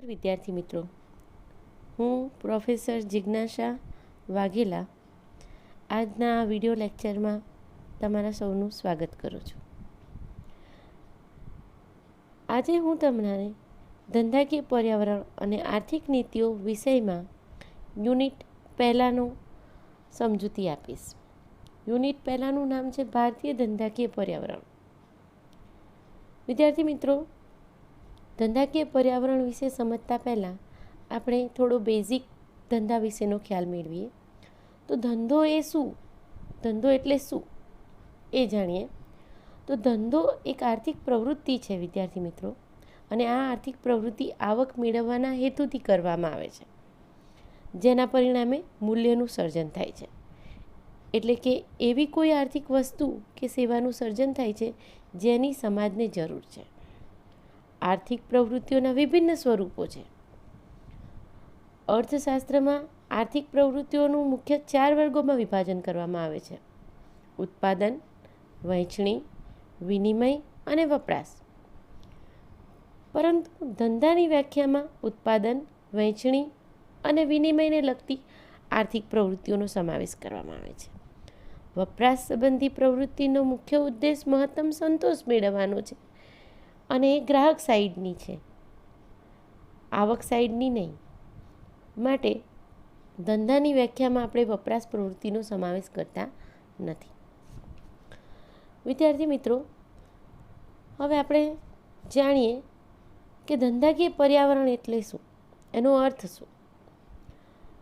વિદ્યાર્થી મિત્રો, હું પ્રોફેસર જિજ્ઞાસા વાઘેલા આજના આ વિડિયો લેક્ચરમાં તમારા સૌનું સ્વાગત કરું છું. આજે હું તમને ધંધાકીય પર્યાવરણ અને આર્થિક નીતિઓ વિષયમાં યુનિટ પહેલાંનો સમજૂતી આપીશ. યુનિટ પહેલાંનું નામ છે ભારતીય ધંધાકીય પર્યાવરણ. વિદ્યાર્થી મિત્રો, ધંધાકીય પર્યાવરણ વિશે સમજતા પહેલાં આપણે થોડો બેઝિક ધંધા વિશેનો ખ્યાલ મેળવીએ. તો ધંધો એ શું, ધંધો એટલે શું એ જાણીએ. તો ધંધો એક આર્થિક પ્રવૃત્તિ છે વિદ્યાર્થી મિત્રો, અને આ આર્થિક પ્રવૃત્તિ આવક મેળવવાના હેતુથી કરવામાં આવે છે, જેના પરિણામે મૂલ્યનું સર્જન થાય છે. એટલે કે એવી કોઈ આર્થિક વસ્તુ કે સેવાનું સર્જન થાય છે જેની સમાજને જરૂર છે. આર્થિક પ્રવૃત્તિઓના વિભિન્ન સ્વરૂપો છે. અર્થશાસ્ત્રમાં આર્થિક પ્રવૃત્તિઓનું મુખ્ય 4 વર્ગોમાં વિભાજન કરવામાં આવે છે: ઉત્પાદન, વહેંચણી, વિનિમય અને વપરાશ. પરંતુ ધંધાની વ્યાખ્યામાં ઉત્પાદન, વહેંચણી અને વિનિમયને લગતી આર્થિક પ્રવૃત્તિઓનો સમાવેશ કરવામાં આવે છે. વપરાશ સંબંધી પ્રવૃત્તિનો મુખ્ય ઉદ્દેશ મહત્તમ સંતોષ મેળવવાનો છે, અને એ ગ્રાહક સાઈડની છે, આવક સાઈડની નહીં. માટે ધંધાની વ્યાખ્યામાં આપણે વપરાશ પ્રવૃત્તિનો સમાવેશ કરતા નથી. વિદ્યાર્થી મિત્રો, હવે આપણે જાણીએ કે ધંધાકીય પર્યાવરણ એટલે શું, એનો અર્થ શું.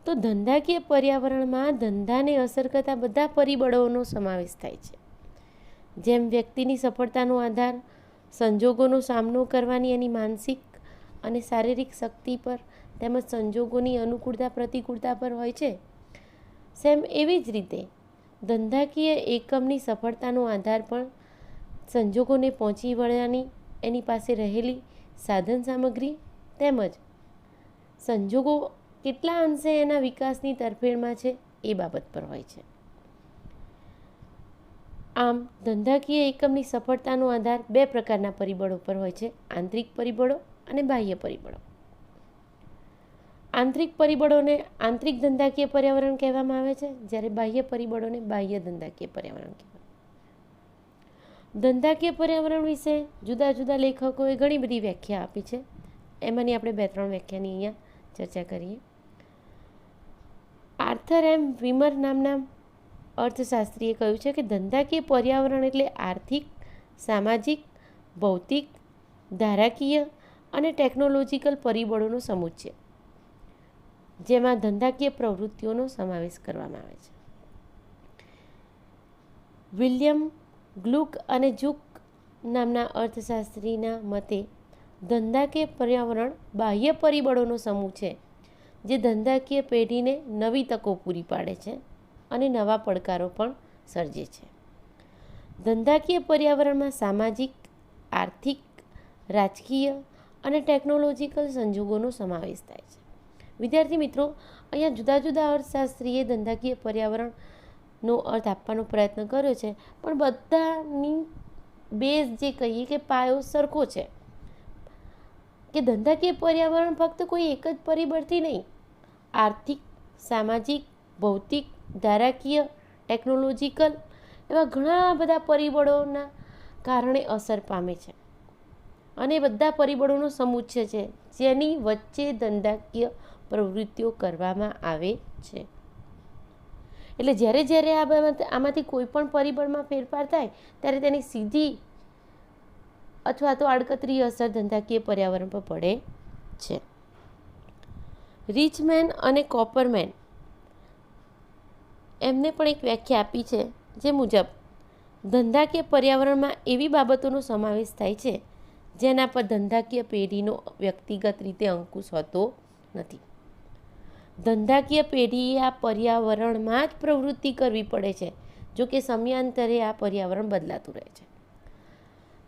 તો ધંધાકીય પર્યાવરણમાં ધંધાને અસર કરતા બધા પરિબળોનો સમાવેશ થાય છે. જેમ વ્યક્તિની સફળતાનો આધાર સંજોગોનો સામનો કરવાની એની માનસિક અને શારીરિક શક્તિ પર તેમજ સંજોગોની અનુકૂળતા પ્રતિકૂળતા પર હોય છે, સેમ એવી જ રીતે ધંધાકીય એકમની સફળતાનો આધાર પણ સંજોગોને પહોંચી વળવાની એની પાસે રહેલી સાધન સામગ્રી તેમજ સંજોગો કેટલા અંશે એના વિકાસની તરફેણમાં છે એ બાબત પર હોય છે. આમ ધંધાકીય એકમની સફળતાનો આધાર 2 પ્રકારના પરિબળો પર હોય છે: આંતરિક પરિબળો અને બાહ્ય પરિબળો. આંતરિક પરિબળોને આંતરિક ધંધાકીય પર્યાવરણ કહેવામાં આવે છે, જ્યારે બાહ્ય પરિબળોને બાહ્ય ધંધાકીય પર્યાવરણ કહેવાય. ધંધાકીય પર્યાવરણ વિશે જુદા જુદા લેખકોએ ઘણી બધી વ્યાખ્યા આપી છે. એમાંની આપણે 2-3 વ્યાખ્યાની અહીંયા ચર્ચા કરીએ. આર્થર એમ વિમર નામના અર્થશાસ્ત્રીએ કહ્યું છે કે ધંધાકીય પર્યાવરણ એટલે આર્થિક, સામાજિક, ભૌતિક, ધારાકીય અને ટેકનોલોજીકલ પરિબળોનો સમૂહ છે, જેમાં ધંધાકીય પ્રવૃત્તિઓનો સમાવેશ કરવામાં આવે છે. વિલિયમ ગ્લુક અને જુક નામના અર્થશાસ્ત્રીના મતે ધંધાકીય પર્યાવરણ બાહ્ય પરિબળોનો સમૂહ છે, જે ધંધાકીય પેઢીને નવી તકો પૂરી પાડે છે અને નવા પડકારો પણ સર્જે છે. ધંધાકીય પર્યાવરણમાં સામાજિક, આર્થિક, રાજકીય અને ટેકનોલોજીકલ સંજોગોનો સમાવેશ થાય છે. વિદ્યાર્થી મિત્રો, અહીંયા જુદા જુદા અર્થશાસ્ત્રીએ ધંધાકીય પર્યાવરણનો અર્થ આપવાનો પ્રયત્ન કર્યો છે, પણ બધાની બેઝ જે કહીએ કે પાયો સરખો છે કે ધંધાકીય પર્યાવરણ ફક્ત કોઈ એક જ પરિબળથી નહીં, આર્થિક, સામાજિક, ભૌતિક, ધારાકીય, ટેકનોલોજીકલ એવા ઘણા બધા પરિબળોના કારણે અસર પામે છે, અને બધા પરિબળોનો સમુચ્ચય છે જેની વચ્ચે ધંધાકીય પ્રવૃત્તિઓ કરવામાં આવે છે. એટલે જ્યારે જ્યારે આમાંથી કોઈ પણ પરિબળમાં ફેરફાર થાય ત્યારે તેની સીધી અથવા તો આડકતરી અસર ધંધાકીય પર્યાવરણ પર પડે છે. રિચમેન અને કોપરમેન એમને પણ એક વ્યાખ્યા આપી છે, જે મુજબ ધંધાકીય પર્યાવરણમાં એવી બાબતોનો સમાવેશ થાય છે જેના પર ધંધાકીય પેઢીનો વ્યક્તિગત રીતે અંકુશ હોતો નથી. ધંધાકીય પેઢીએ આ પર્યાવરણમાં જ પ્રવૃત્તિ કરવી પડે છે, જો કે સમયાંતરે આ પર્યાવરણ બદલાતું રહે છે.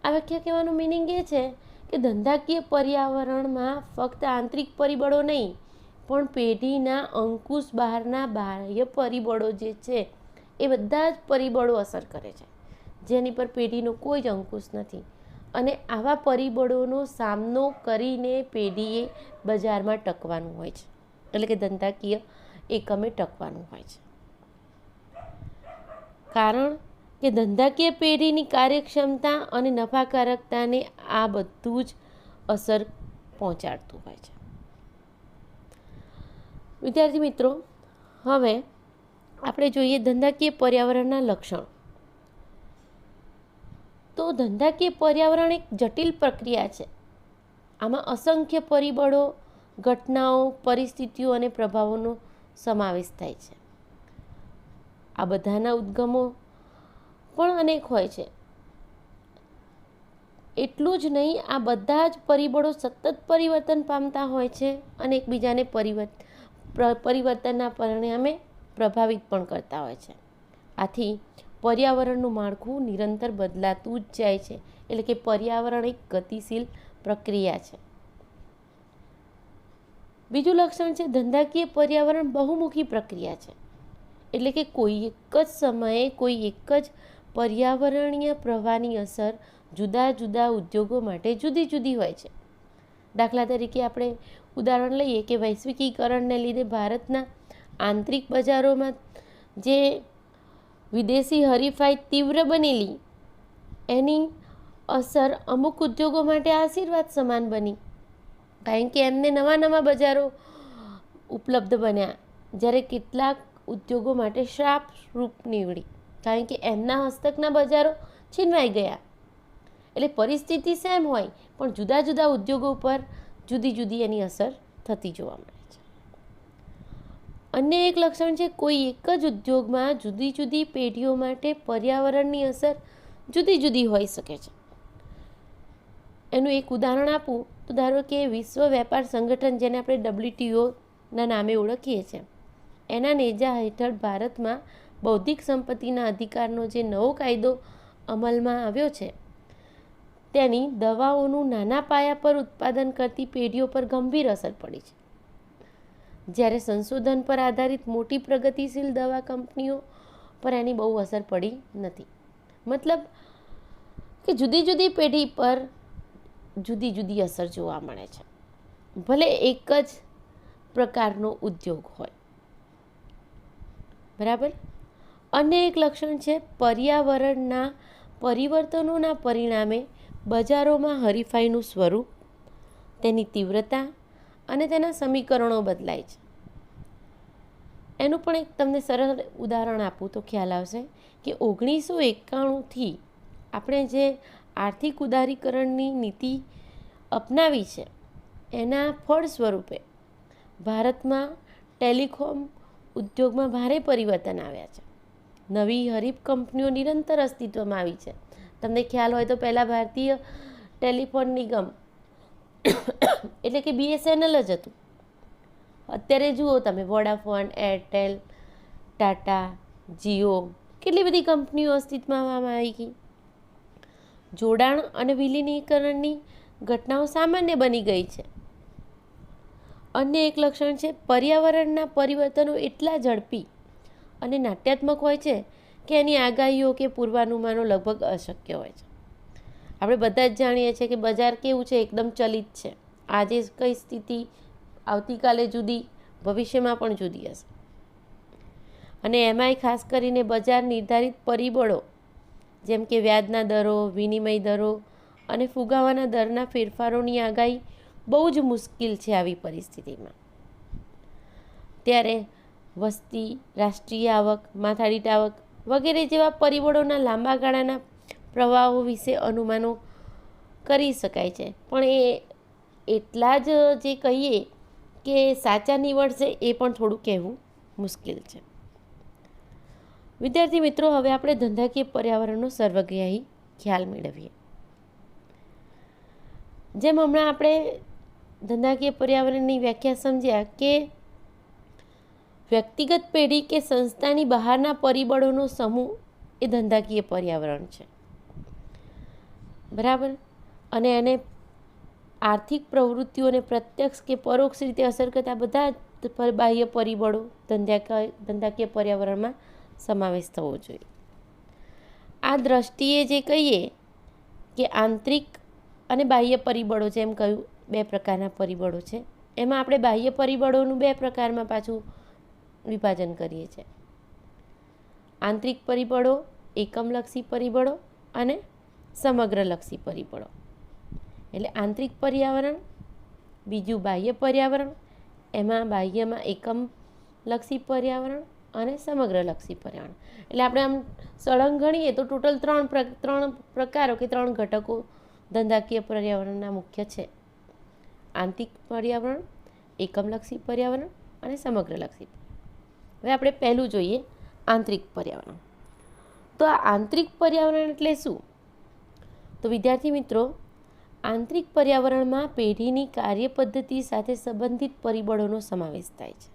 આ વ્યાખ્યા કહેવાનો મિનિંગ એ છે કે ધંધાકીય પર્યાવરણમાં ફક્ત આંતરિક પરિબળો નહીં, પણ પેઢીના અંકુશ બહારના બાહ્ય પરિબળો જે છે એ બધા જ પરિબળો અસર કરે છે, જેની પર પેઢીનો કોઈ જ અંકુશ નથી. અને આવા પરિબળોનો સામનો કરીને પેઢીએ બજારમાં ટકવાનું હોય છે, એટલે કે ધંધાકીય એકમે ટકવાનું હોય છે. કારણ કે ધંધાકીય પેઢીની કાર્યક્ષમતા અને નફાકારકતાને આ બધું જ અસર પહોંચાડતું હોય છે. વિદ્યાર્થી મિત્રો, હવે આપણે જોઈએ ધંધાકીય પર્યાવરણના લક્ષણો. તો ધંધાકીય પર્યાવરણ એક જટિલ પ્રક્રિયા છે. આમાં અસંખ્ય પરિબળો, ઘટનાઓ, પરિસ્થિતિઓ અને પ્રભાવોનો સમાવેશ થાય છે. આ બધાના ઉદ્ગમો પણ અનેક હોય છે. એટલું જ નહીં, આ બધા જ પરિબળો સતત પરિવર્તન પામતા હોય છે અને એકબીજાને પરિવર્તનના પરિણામે પ્રભાવિત પણ કરતા હોય છે. આથી પર્યાવરણનું માળખું નિરંતર બદલાતું જ જાય છે, એટલે કે પર્યાવરણ એક ગતિશીલ પ્રક્રિયા છે. બીજું લક્ષણ છે ધંધાકીય પર્યાવરણ બહુમુખી પ્રક્રિયા છે, એટલે કે કોઈ એક જ સમયે કોઈ એક જ પર્યાવરણીય પ્રવાહની અસર જુદા જુદા ઉદ્યોગો માટે જુદી જુદી હોય છે. દાખલા તરીકે આપણે ઉદાહરણ લઈએ કે વૈશ્વિકીકરણને લીધે ભારતના આંતરિક બજારોમાં જે વિદેશી હરીફાઈ તીવ્ર બનેલી, એની અસર અમુક ઉદ્યોગો માટે આશીર્વાદ સમાન બની, કારણ કે એમને નવા નવા બજારો ઉપલબ્ધ બન્યા, જ્યારે કેટલાક ઉદ્યોગો માટે શ્રાપ રૂપ નીવડી, કારણ કે એમના હસ્તકના બજારો છીનવાઈ ગયા. એટલે પરિસ્થિતિ સેમ હોય પણ જુદા જુદા ઉદ્યોગો પર જુદી જુદી એની અસર થતી જોવા મળે છે. અન્ય એક લક્ષણ છે કોઈ એક જ ઉદ્યોગમાં જુદી જુદી પેઢીઓ માટે પર્યાવરણની અસર જુદી જુદી હોઈ શકે છે. એનું એક ઉદાહરણ આપું તો ધારો કે વિશ્વ વેપાર સંગઠન, જેને આપણે WTOના નામે ઓળખીએ છીએ, એના નેજા હેઠળ ભારતમાં બૌદ્ધિક સંપત્તિના અધિકારનો જે નવો કાયદો અમલમાં આવ્યો છે, તેની દવાઓનું નાના પાયા પર ઉત્પાદન કરતી પેઢીઓ પર ગંભીર અસર પડી છે, જ્યારે સંશોધન પર આધારિત મોટી પ્રગતિશીલ દવા કંપનીઓ પર એની બહુ અસર પડી નથી. મતલબ કે જુદી જુદી પેઢી પર જુદી જુદી અસર જોવા મળે છે, ભલે એક જ પ્રકારનો ઉદ્યોગ હોય. બરાબર. અન્ય એક લક્ષણ છે પર્યાવરણના પરિવર્તનોના પરિણામે બજારોમાં હરીફાઈનું સ્વરૂપ, તેની તીવ્રતા અને તેના સમીકરણો બદલાય છે. એનું પણ એક તમને સરળ ઉદાહરણ આપું તો ખ્યાલ આવશે કે 1991થી આપણે જે આર્થિક ઉદારીકરણની નીતિ અપનાવી છે, એના ફળ સ્વરૂપે ભારતમાં ટેલિકોમ ઉદ્યોગમાં ભારે પરિવર્તન આવ્યા છે. નવી હરીફ કંપનીઓ નિરંતર અસ્તિત્વમાં આવી છે. તમને ખ્યાલ હોય તો પહેલાં ભારતીય ટેલિફોન નિગમ એટલે કે BSNL જ હતું. અત્યારે જુઓ તમે, વોડાફોન, એરટેલ, ટાટા, જીઓ, કેટલી બધી કંપનીઓ અસ્તિત્વમાં આવી ગઈ. જોડાણ અને વિલીનીકરણની ઘટનાઓ સામાન્ય બની ગઈ છે. અન્ય એક લક્ષણ છે પર્યાવરણના પરિવર્તનો એટલા ઝડપી અને નાટ્યાત્મક હોય છે કે એની આગાહીઓ કે પૂર્વાનુમાનો લગભગ અશક્ય હોય છે. આપણે બધા જ જાણીએ છીએ કે બજાર કેવું છે, એકદમ ચલિત છે. આજે કઈ સ્થિતિ, આવતીકાલે જુદી, ભવિષ્યમાં પણ જુદી હશે. અને એમાંય ખાસ કરીને બજાર નિર્ધારિત પરિબળો જેમ કે વ્યાજના દરો, વિનિમય દરો અને ફુગાવાના દરના ફેરફારોની આગાહી બહુ જ મુશ્કેલ છે આવી પરિસ્થિતિમાં. ત્યારે વસ્તી, રાષ્ટ્રીય આવક, માથાદીઠ આવક વગેરે જેવા પરિબળોના લાંબા ગાળાના પ્રવાહો વિશે અનુમાનો કરી શકાય છે, પણ એ એટલા જ જે કહીએ કે સાચા નીવડશે એ પણ થોડું કહેવું મુશ્કેલ છે. વિદ્યાર્થી મિત્રો, હવે આપણે ધંધાકીય પર્યાવરણનો સર્વગ્રાહી ખ્યાલ મેળવીએ. જેમ હમણાં આપણે ધંધાકીય પર્યાવરણની વ્યાખ્યા સમજ્યા કે વ્યક્તિગત પેઢી કે સંસ્થાની બહારના પરિબળોનો સમૂહ એ ધંધાકીય પર્યાવરણ છે. બરાબર. અને એને આર્થિક પ્રવૃત્તિઓને પ્રત્યક્ષ કે પરોક્ષ રીતે અસર કરતા બધા બાહ્ય પરિબળો ધંધાકીય પર્યાવરણમાં સમાવેશ થવો જોઈએ. આ દ્રષ્ટિએ જે કહીએ કે આંતરિક અને બાહ્ય પરિબળો, જેમ કહ્યું 2 પ્રકારના પરિબળો છે. એમાં આપણે બાહ્ય પરિબળોનું 2 પ્રકારમાં પાછું વિભાજન કરીએ છીએ. આંતરિક પરિબળો, એકમલક્ષી પરિબળો અને સમગ્રલક્ષી પરિબળો. એટલે આંતરિક પર્યાવરણ, બીજું બાહ્ય પર્યાવરણ, એમાં બાહ્યમાં એકમલક્ષી પર્યાવરણ અને સમગ્રલક્ષી પર્યાવરણ. એટલે આપણે આમ સળંગ ગણીએ તો ટોટલ 3 પ્રકારો કે 3 ઘટકો ધંધાકીય પર્યાવરણના મુખ્ય છે. આંતરિક પર્યાવરણ, એકમલક્ષી પર્યાવરણ અને સમગ્રલક્ષી. હવે આપણે પહેલું જોઈએ આંતરિક પર્યાવરણ. તો આ આંતરિક પર્યાવરણ એટલે શું? તો વિદ્યાર્થી મિત્રો, આંતરિક પર્યાવરણમાં પેઢીની કાર્યપદ્ધતિ સાથે સંબંધિત પરિબળોનો સમાવેશ થાય છે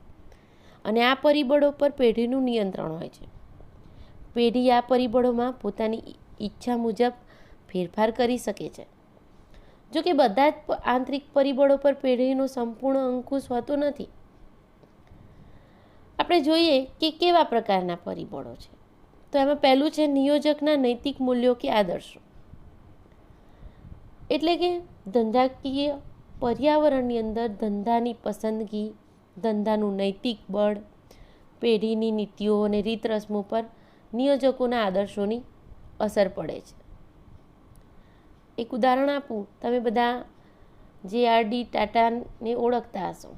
અને આ પરિબળો પર પેઢીનું નિયંત્રણ હોય છે. પેઢી આ પરિબળોમાં પોતાની ઈચ્છા મુજબ ફેરફાર કરી શકે છે. જો કે બધા જ આંતરિક પરિબળો પર પેઢીનો સંપૂર્ણ અંકુશ હોતો નથી. આપણે જોઈએ કે કેવા પ્રકારના પરિબળો છે. તો એમાં પહેલું છે નિયોજકના નૈતિક મૂલ્યો કે આદર્શો. એટલે કે ધંધાકીય પર્યાવરણની અંદર ધંધાની પસંદગી, ધંધાનું નૈતિક બળ, પેઢીની નીતિઓ અને રીત રસમો પર નિયોજકોના આદર્શોની અસર પડે છે. એક ઉદાહરણ આપું, તમે બધા JRD ટાટાને ઓળખતા હશો.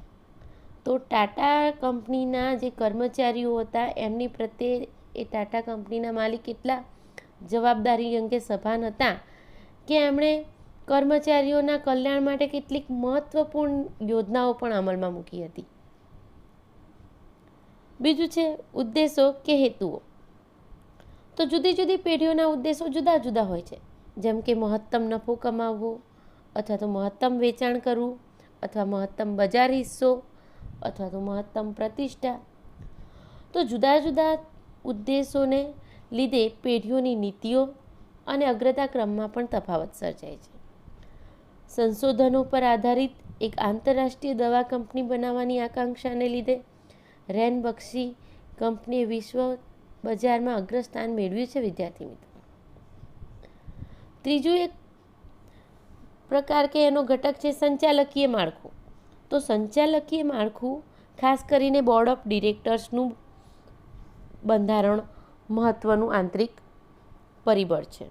તો ટાટા કંપનીના જે કર્મચારીઓ હતા એમની પ્રત્યે એ ટાટા કંપનીના માલિક એટલા જવાબદારી અંગે સભાન હતા કે એમણે કર્મચારીઓના કલ્યાણ માટે કેટલીક મહત્વપૂર્ણ યોજનાઓ પણ અમલમાં મૂકી હતી. બીજું છે ઉદ્દેશો કે હેતુઓ. તો જુદી જુદી પેઢીઓના ઉદ્દેશો જુદા જુદા હોય છે. જેમ કે મહત્તમ નફો કમાવવો, અથવા તો મહત્તમ વેચાણ કરવું, અથવા મહત્તમ બજાર હિસ્સો, અથવા તો મહત્તમ પ્રતિષ્ઠા. તો જુદા જુદા ઉદ્દેશોને લીધે પેઢીઓની નીતિઓ અને અગ્રતા ક્રમમાં પણ તફાવત સર્જાય છે. સંશોધનો પર આધારિત એક આંતરરાષ્ટ્રીય દવા કંપની બનાવવાની આકાંક્ષાને લીધે રેન બક્ષી કંપનીએ વિશ્વ બજારમાં અગ્રસ્થાન મેળવ્યું છે. વિદ્યાર્થી મિત્રો, ત્રીજું એક પ્રકાર કે એનો ઘટક છે સંચાલકીય માળખું. તો સંચાલકીય માળખું ખાસ કરીને બોર્ડ ઓફ ડિરેક્ટર્સનું બંધારણ મહત્વનું આંતરિક પરિબળ છે.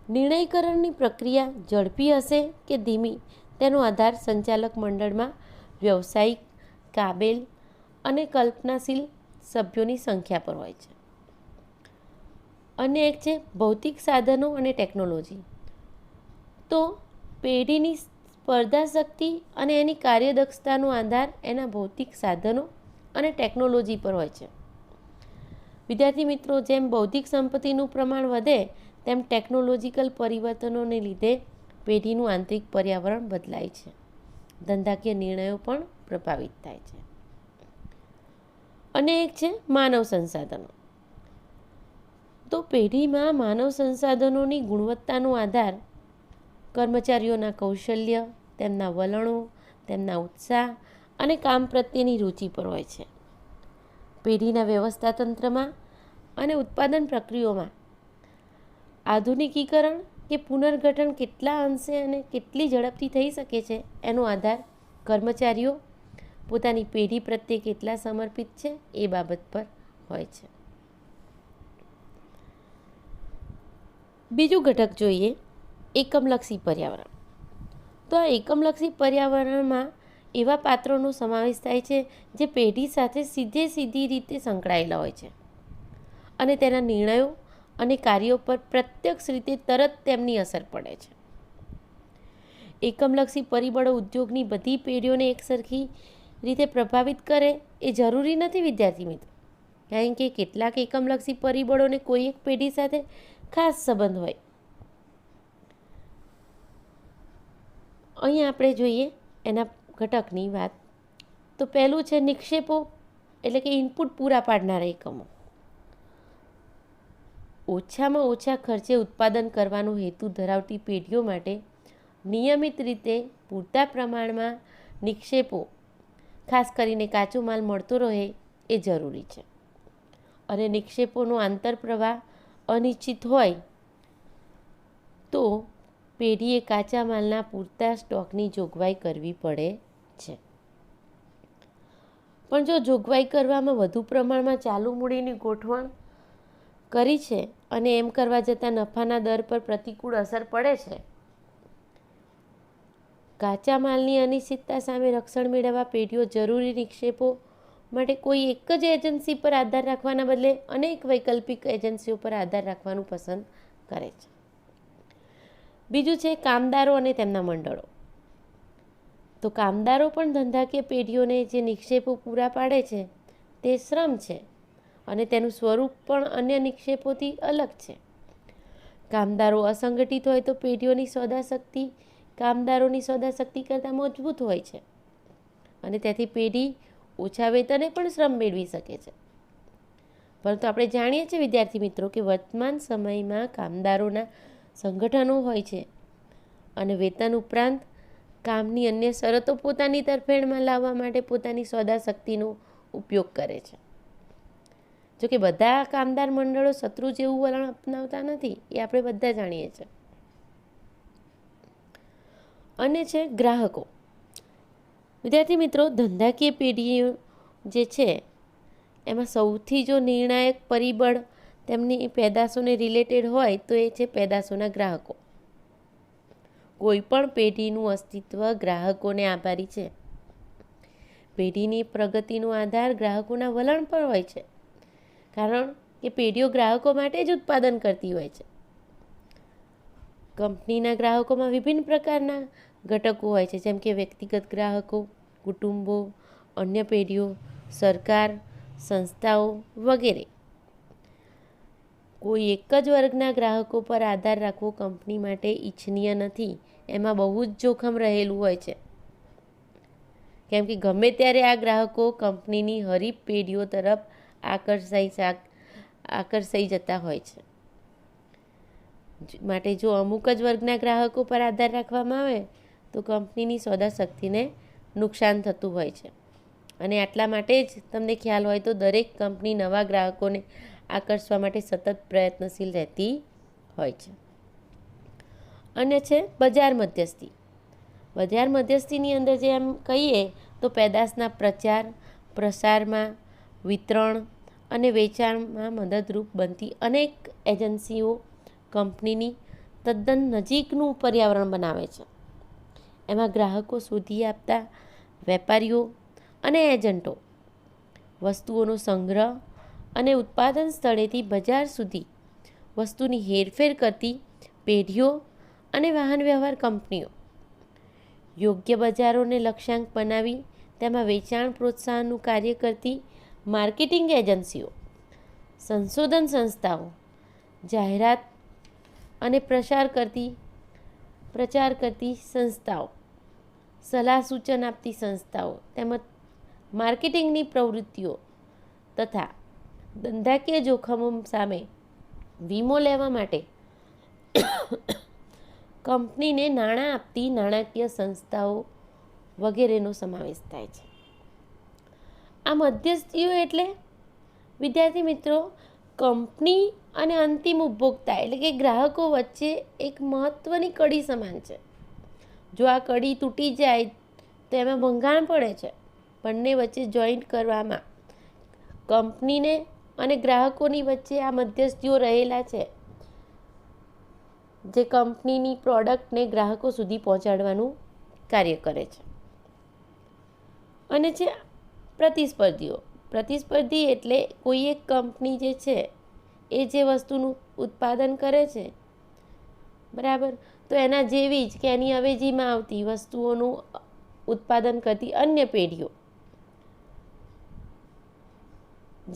નિર્ણયકરણની પ્રક્રિયા ઝડપી હશે કે ધીમી તેનો આધાર સંચાલક મંડળમાં વ્યવસાયિક, કાબેલ અને કલ્પનાશીલ સભ્યોની સંખ્યા પર હોય છે. અને એક છે ભૌતિક સાધનો અને ટેકનોલોજી. તો પેઢીની સ્પર્ધા શક્તિ અને એની કાર્યદક્ષતાનો આધાર એના ભૌતિક સાધનો અને ટેકનોલોજી પર હોય છે. વિદ્યાર્થી મિત્રો, જેમ બૌદ્ધિક સંપત્તિનું પ્રમાણ વધે તેમ ટેકનોલોજીકલ પરિવર્તનોને લીધે પેઢીનું આંતરિક પર્યાવરણ બદલાય છે. ધંધાકીય નિર્ણયો પણ પ્રભાવિત થાય છે. અને એક છે માનવ સંસાધનો. તો પેઢીમાં માનવ સંસાધનોની ગુણવત્તાનો આધાર કર્મચારીઓના કૌશલ્ય, તેમના વલણો, તેમના ઉત્સાહ અને કામ પ્રત્યેની રુચિ પર હોય છે. પેઢીના વ્યવસ્થા તંત્રમાં અને ઉત્પાદન પ્રક્રિયાઓમાં આધુનિકીકરણ કે પુનર્ગઠન કેટલા અંશે અને કેટલી ઝડપથી થઈ શકે છે એનો આધાર કર્મચારીઓ પોતાની પેઢી પ્રત્યે કેટલા સમર્પિત છે એ બાબત પર હોય છે. બીજું ઘટક જોઈએ એકમલક્ષી પર્યાવરણ. તો આ એકમલક્ષી પર્યાવરણમાં એવા પાત્રોનો સમાવેશ થાય છે જે પેઢી સાથે સીધી રીતે સંકળાયેલા હોય છે અને તેના નિર્ણયો અને કાર્યો પર પ્રત્યક્ષ રીતે તરત તેમની અસર પડે છે. એકમલક્ષી પરિબળો ઉદ્યોગની બધી પેઢીઓને એકસરખી રીતે પ્રભાવિત કરે એ જરૂરી નથી વિદ્યાર્થી મિત્રો, કારણ કે કેટલાક એકમલક્ષી પરિબળોને કોઈ એક પેઢી સાથે ખાસ સંબંધ હોય. અહીં આપણે જોઈએ એના ઘટકની વાત. તો પહેલું છે નિક્ષેપો, એટલે કે ઇનપુટ પૂરા પાડનારા એકમો. ઓછામાં ઓછા ખર્ચે ઉત્પાદન કરવાનો હેતુ ધરાવતી પેઢીઓ માટે નિયમિત રીતે પૂરતા પ્રમાણમાં નિક્ષેપો, ખાસ કરીને કાચો માલ મળતો રહે એ જરૂરી છે. અને નિક્ષેપોનો આંતરપ્રવાહ અનિશ્ચિત હોય તો પેઢીએ કાચા માલના પૂરતા સ્ટોકની જોગવાઈ કરવી પડે છે. પણ જો જોગવાઈ કરવામાં વધુ પ્રમાણમાં ચાલુ મૂડીની ગોઠવણ કરી છે અને એમ કરવા જતાં નફાના દર પર પ્રતિકૂળ અસર પડે છે. કાચા માલની અનિશ્ચિતતા સામે રક્ષણ મેળવવા પેઢીઓ જરૂરી નિક્ષેપો માટે કોઈ એક જ એજન્સી પર આધાર રાખવાના બદલે અનેક વૈકલ્પિક એજન્સીઓ પર આધાર રાખવાનું પસંદ કરે છે. બીજું છે કામદારો અને તેમના મંડળો. તો કામદારો પણ ધંધાકીય પેઢીઓને જે નિક્ષેપો પૂરા પાડે છે તે શ્રમ છે અને તેનું સ્વરૂપ પણ અન્ય નિક્ષેપોથી અલગ છે. કામદારો અસંગઠિત હોય તો પેઢીઓની સોદાશક્તિ કામદારોની સોદાશક્તિ કરતાં મજબૂત હોય છે અને તેથી પેઢી ઓછા વેતને પણ શ્રમ મેળવી શકે છે. પરંતુ આપણે જાણીએ છીએ વિદ્યાર્થી મિત્રો કે વર્તમાન સમયમાં કામદારોના સંગઠનો હોય છે અને વેતન ઉપરાંત કામની અન્ય શરતો પોતાની તરફેણમાં લાવવા માટે પોતાની સોદાશક્તિનો ઉપયોગ કરે છે. જોકે બધા કામદાર મંડળો શત્રુ જેવું વલણ અપનાવતા નથી, એ આપણે બધા જાણીએ છીએ. અને છે ગ્રાહકો. વિદ્યાર્થી મિત્રો, ધંધાકીય પેઢીઓ જે છે એમાં સૌથી જો નિર્ણાયક પરિબળ તેમની પેદાશોને રિલેટેડ હોય તો એ છે પેદાશોના ગ્રાહકો. કોઈ પણ પેઢીનું અસ્તિત્વ ગ્રાહકોને આભારી છે. પેઢીની પ્રગતિનો આધાર ગ્રાહકોના વલણ પર હોય છે, કારણ કે પેઢીઓ ગ્રાહકો માટે જ ઉત્પાદન કરતી હોય છે. કંપનીના ગ્રાહકોમાં વિભિન્ન પ્રકારના ઘટકો હોય છે, જેમ કે વ્યક્તિગત ગ્રાહકો, કુટુંબો, અન્ય પેઢીઓ, સરકાર, સંસ્થાઓ વગેરે. કોઈ એક જ વર્ગના ગ્રાહકો પર આધાર રાખવો કંપની માટે ઈચ્છનીય નથી. એમાં બહુ જ જોખમ રહેલું હોય છે, કેમ કે ગમે ત્યારે આ ગ્રાહકો કંપનીની હરીફ પેઢીઓ તરફ આકર્ષાઈ જતા હોય છે. માટે જો અમુક જ વર્ગના ગ્રાહકો પર આધાર રાખવામાં આવે તો કંપનીની સોદાશક્તિને નુકસાન થતું હોય છે. અને આટલા માટે જ તમને ખ્યાલ હોય તો દરેક કંપની નવા ગ્રાહકોને આકર્ષવા માટે સતત પ્રયત્નશીલ રહેતી હોય છે. અને છે બજાર મધ્યસ્થી. બજાર મધ્યસ્થીની અંદર જે એમ કહીએ તો પેદાશના પ્રચાર પ્રસારમાં, વિતરણ અને વેચાણમાં મદદરૂપ બનતી અનેક એજન્સીઓ કંપનીની તદ્દન નજીકનું પર્યાવરણ બનાવે છે. એમાં ગ્રાહકો શોધી આપતા વેપારીઓ અને એજન્ટો વસ્તુઓનો સંગ્રહ અને ઉત્પાદન સ્થળેથી બજાર સુધી વસ્તુની હેરફેર કરતી પેઢીઓ અને વાહન વ્યવહાર કંપનીઓ, યોગ્ય બજારોને લક્ષ્યાંક બનાવી તેમાં વેચાણ પ્રોત્સાહનનું કાર્ય કરતી માર્કેટિંગ એજન્સીઓ, સંશોધન સંસ્થાઓ, જાહેરાત અને પ્રચાર કરતી સંસ્થાઓ, સલાહ સૂચન આપતી સંસ્થાઓ તેમજ માર્કેટિંગની પ્રવૃત્તિઓ તથા ધંધાકીય જોખમો સામે વીમો લેવા માટે કંપનીને નાણાં આપતી નાણાકીય સંસ્થાઓ વગેરેનો સમાવેશ થાય છે. આ મધ્યસ્થીઓ એટલે વિદ્યાર્થી મિત્રો કંપની અને અંતિમ ઉપભોક્તા એટલે કે ગ્રાહકો વચ્ચે એક મહત્ત્વની કડી સમાન છે. જો આ કડી તૂટી જાય તો એમાં ભંગાણ પડે છે. બંને વચ્ચે જોઈન્ટ કરવામાં કંપનીને અને ગ્રાહકોની વચ્ચે આ મધ્યસ્થીઓ રહેલા છે, જે કંપનીની પ્રોડક્ટને ગ્રાહકો સુધી પહોંચાડવાનું કાર્ય કરે છે. અને છે પ્રતિસ્પર્ધીઓ. પ્રતિસ્પર્ધી એટલે કોઈ એક કંપની જે છે એ જે વસ્તુનું ઉત્પાદન કરે છે, બરાબર, તો એના જેવી જ કે એની અવેજીમાં આવતી વસ્તુઓનું ઉત્પાદન કરતી અન્ય પેઢીઓ,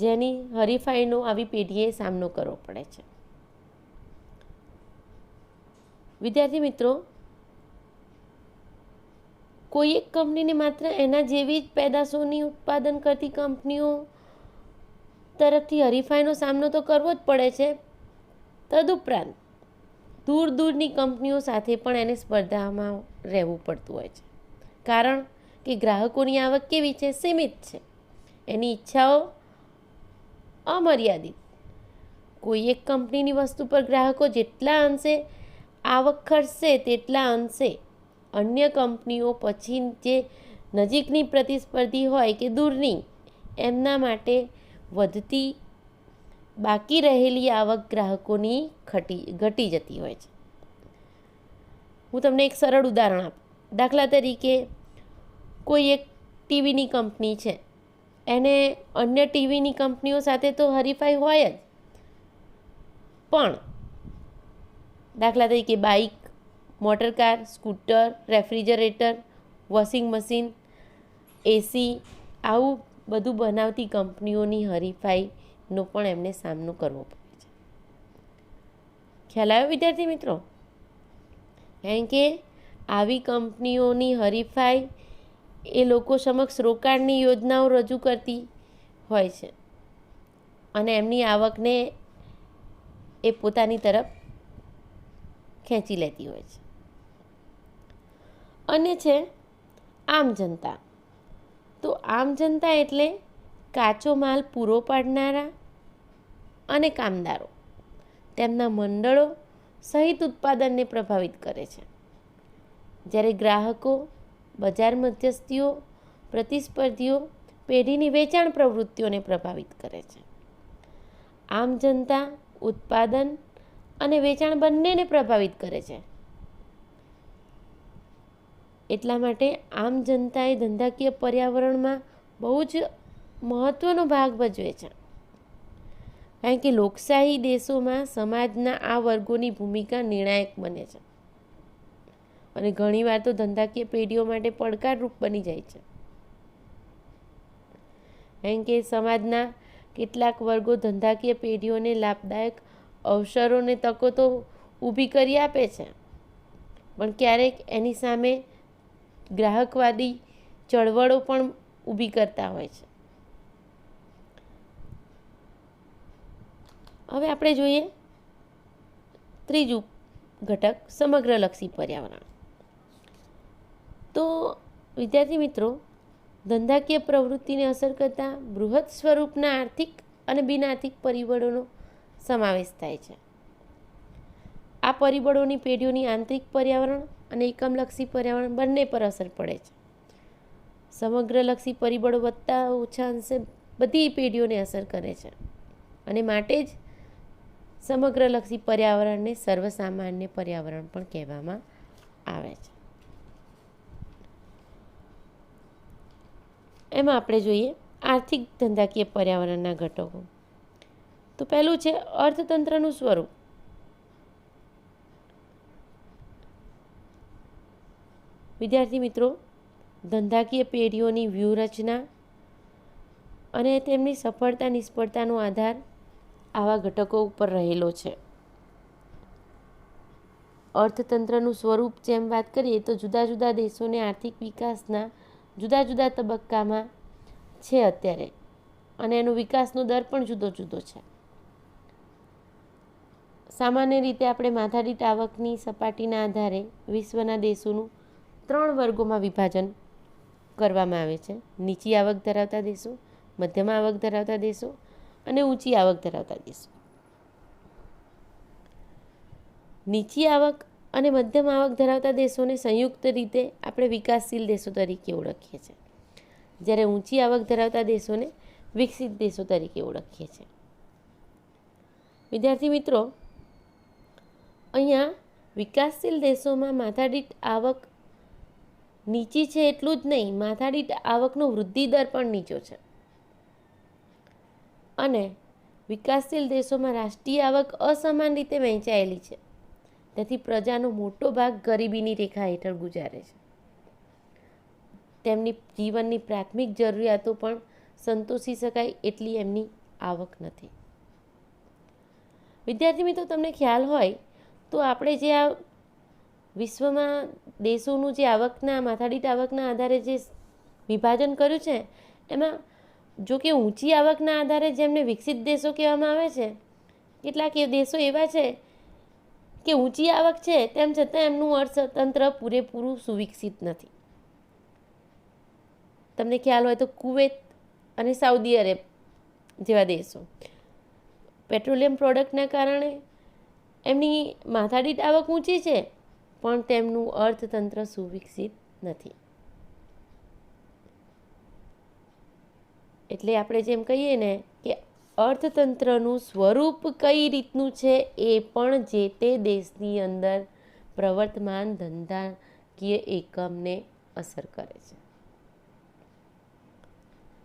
જેની હરીફાઈનો આવી પેઢીએ સામનો કરવો પડે છે. વિદ્યાર્થી મિત્રો, કોઈ એક કંપનીને માત્ર એના જેવી જ પેદાશોની ઉત્પાદન કરતી કંપનીઓ તરફથી હરીફાઈનો સામનો તો કરવો જ પડે છે. તદુપરાંત દૂર દૂરની કંપનીઓ સાથે પણ એને સ્પર્ધામાં રહેવું પડતું હોય છે, કારણ કે ગ્રાહકોની આવક કેવી છે? સીમિત છે. એની ઈચ્છાઓ અમર્યાદિત. કોઈ એક કંપનીની વસ્તુ પર ગ્રાહકો જેટલા અંશે આવક ખર્ચશે તેટલા અંશે અન્ય કંપનીઓ પછી જે નજીકની પ્રતિસ્પર્ધી હોય કે દૂરની, એમના માટે વધતી બાકી રહેલી આવક ગ્રાહકોની ઘટી જતી હોય છે. હું તમને એક સરળ ઉદાહરણ આપું. દાખલા તરીકે કોઈ એક ટીવીની કંપની છે, એને અન્ય ટીવીની કંપનીઓ સાથે તો હરીફાઈ હોય જ, પણ દાખલા તરીકે bike, motorcar, scooter, refrigerator, washing machine, AC, આવું બધું બનાવતી કંપનીઓની હરીફાઈનો પણ એમને સામનો કરવો પડે છે. ખ્યાલ આવ્યો વિદ્યાર્થી મિત્રો? કારણ કે આવી કંપનીઓની હરીફાઈ એ લોકો સમક્ષ રોકાણની યોજનાઓ રજૂ કરતી હોય છે અને એમની આવકને એ પોતાની તરફ ખેંચી લેતી હોય છે. અને છે આમ જનતા. તો આમ જનતા એટલે કાચો માલ પૂરો પાડનારા અને કામદારો, તેમના મંડળો સહિત ઉત્પાદનને પ્રભાવિત કરે છે. જ્યારે ગ્રાહકો, બજાર મધ્યસ્થીઓ, પ્રતિસ્પર્ધીઓ પેઢીની વેચાણ પ્રવૃત્તિઓને પ્રભાવિત કરે છે. આમ જનતા ઉત્પાદન અને વેચાણ બંનેને પ્રભાવિત કરે છે. એટલા માટે આમ જનતા એ ધંધાકીય પર્યાવરણમાં બહુ જ મહત્ત્વનો ભાગ ભજવે છે. કારણ કે લોકશાહી દેશોમાં સમાજના આ વર્ગોની ભૂમિકા નિર્ણાયક બને છે અને ઘણીવાર તો ધંધાકીય પેઢીઓ માટે પડકારરૂપ બની જાય છે. કારણ કે સમાજના કેટલાક વર્ગો ધંધાકીય પેઢીઓને લાભદાયક અવસરોને તકો તો ઊભી કરી આપે છે, પણ ક્યારેક એની સામે ગ્રાહકવાદી ચળવળો પણ ઊભી કરતા હોય છે. હવે આપણે જોઈએ ત્રીજું ઘટક, સમગ્રલક્ષી પર્યાવરણ. તો વિદ્યાર્થી મિત્રો, ધંધાકીય પ્રવૃત્તિને અસર કરતા બૃહદ સ્વરૂપના આર્થિક અને બિનઆર્થિક પરિબળોનો સમાવેશ થાય છે. આ પરિબળોની પેઢીઓની આંતરિક પર્યાવરણ અને એકમલક્ષી પર્યાવરણ બંને પર અસર પડે છે. સમગ્રલક્ષી પરિબળો વધતા ઓછા અંશે બધી પેઢીઓને અસર કરે છે અને માટે જ સમગ્રલક્ષી પર્યાવરણને સર્વસામાન્ય પર્યાવરણ પણ કહેવામાં આવે છે. એમાં આપણે જોઈએ આર્થિક ધંધાકીય પર્યાવરણના ઘટકો. તો પહેલું છે અર્થતંત્રનું સ્વરૂપ. વિદ્યાર્થી મિત્રો, ધંધાકીય પેઢીઓની વ્યૂહરચના અને તેમની સફળતા નિષ્ફળતાનો આધાર આવા ઘટકો ઉપર રહેલો છે. અર્થતંત્રનું સ્વરૂપ જેમ વાત કરીએ તો જુદા જુદા દેશોને આર્થિક વિકાસના જુદા જુદા તબક્કામાં છે અત્યારે, અને એનો વિકાસનો દર પણ જુદો જુદો છે. સામાન્ય રીતે આપણે માથાદીઠ આવકની સપાટીના આધારે વિશ્વના દેશોનું 3 વર્ગોમાં વિભાજન કરવામાં આવે છે: નીચી આવક ધરાવતા દેશો, મધ્યમ આવક ધરાવતા દેશો અને ઊંચી આવક ધરાવતા દેશો. નીચી આવક અને મધ્યમ આવક ધરાવતા દેશોને સંયુક્ત રીતે આપણે વિકાસશીલ દેશો તરીકે ઓળખીએ છીએ, જ્યારે ઊંચી આવક ધરાવતા દેશોને વિકસિત દેશો તરીકે ઓળખીએ છીએ. વિદ્યાર્થી મિત્રો, અહીંયા વિકાસશીલ દેશોમાં માથાદીઠ આવક નીચી છે એટલું જ નહીં, માથાદીઠ આવકનો વૃદ્ધિ દર પણ નીચો છે. અને વિકાસશીલ દેશોમાં રાષ્ટ્રીય આવક અસમાન રીતે વહેંચાયેલી છે, તેથી પ્રજાનો મોટો ભાગ ગરીબીની રેખા હેઠળ ગુજારે છે. તેમની જીવનની પ્રાથમિક જરૂરિયાતો પણ સંતોષી શકાય એટલી એમની આવક નથી. વિદ્યાર્થી મિત્રો, તમને ખ્યાલ હોય તો આપણે જે આ વિશ્વમાં દેશોનું જે આવકના માથાદીઠ આવકના આધારે જે વિભાજન કર્યું છે, એમાં જો કે ઊંચી આવકના આધારે જેમને વિકસિત દેશો કહેવામાં આવે છે, કેટલાક દેશો એવા છે કે ઊંચી આવક છે તેમ છતાં એમનું અર્થતંત્ર પૂરેપૂરું સુવિકસિત નથી. તમને ખ્યાલ હોય તો કુવેત અને સાઉદી અરેબ જેવા દેશો પેટ્રોલિયમ પ્રોડક્ટના કારણે એમની માથાદીઠ આવક ઊંચી છે, પણ તેમનું અર્થતંત્ર સુવિકસિત નથી. એટલે આપણે જેમ કહીએ ને કે અર્થતંત્રનું સ્વરૂપ કઈ રીતનું છે એ પણ જે તે દેશની અંદર પ્રવર્તમાન ધંધાકીય એકમને અસર કરે છે.